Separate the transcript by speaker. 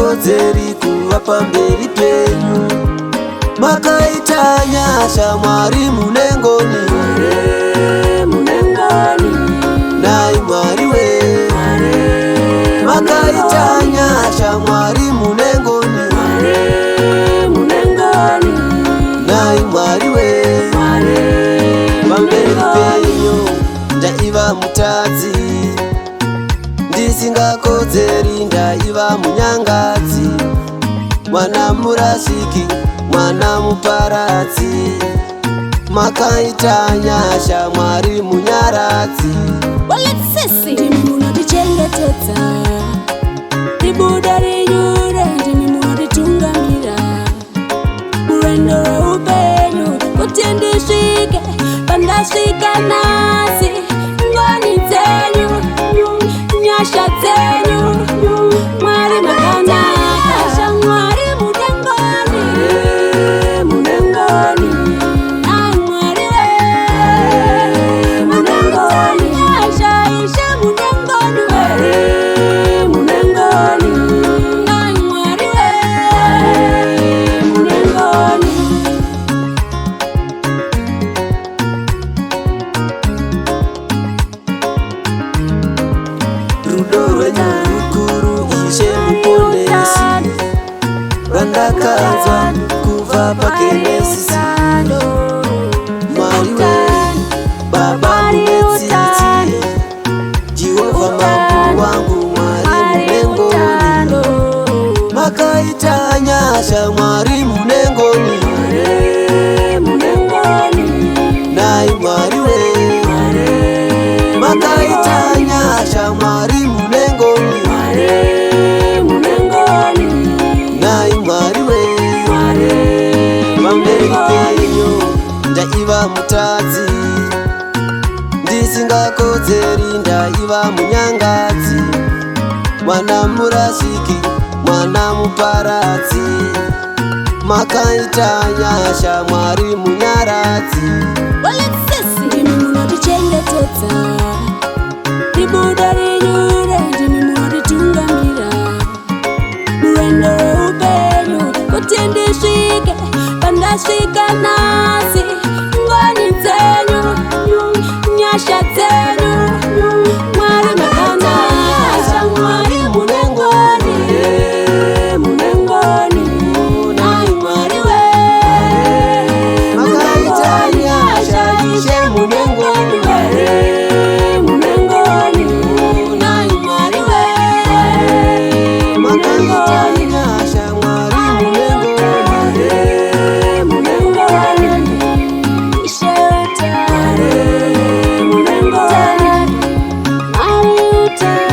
Speaker 1: ndisingakodzeri kuva pamberi penyu. Makaita nyasha Mwari munengoni, nai Mwari we. Makaita nyasha Mwari munengoni, nai Mwari we. Pamberi penyu ndaiva mutadzi, ndisingakodzeri ndaiva munyangadzi. Mwana murashiki, mwana muparadzi. Makaita nyasha Mwari munyaradzi.
Speaker 2: Ndimi munondichengetedza, ribuda rinyure. Ndimi munonditungamira murwendo rweupenyu, kuti ndisvike pandasvika nhasi. Ngoni dzenyu, nyasha dzenyu, Mwari makanaka. Mwari munengoni, nai Mwari we. Nyasha Ishe munengoni we, nai Mwari we, munengoni.
Speaker 1: Rudo rwenyu rukuru Ishe muponesi, rwandakadzwa kubva paGenesisi. Mwari we, Baba munetsitsi, Jehovha mambo wangu, Mwari munengoni. Makaita nyasha Mwari munengoni, nai Mwari we. Makaita nyasha Mwari munengoni, nai Mwari we. Pamberi penyu ndaiva mutadzi, ndisingakodzeri ndaiva munyangadzi. Mwana murashiki, mwana muparadzi. Makaita nyasha Mwari munyaradzi.
Speaker 2: Ndimi munondichengetedza, ribuda rinyure. Ndimi munonditungamira murwendo rweupenyu, kuti ndisvike pandasvika nhasi. Ngoni dzenyu, nyasha dzenyu, Mwari makanaka. Mwari munengoni, nai Mwari we.
Speaker 1: Makaita nyasha Ishe munengoni,
Speaker 2: nai Mwari we.
Speaker 1: makaita nyasha Mwari munengoni.
Speaker 2: Ishe utare, Mwari utare.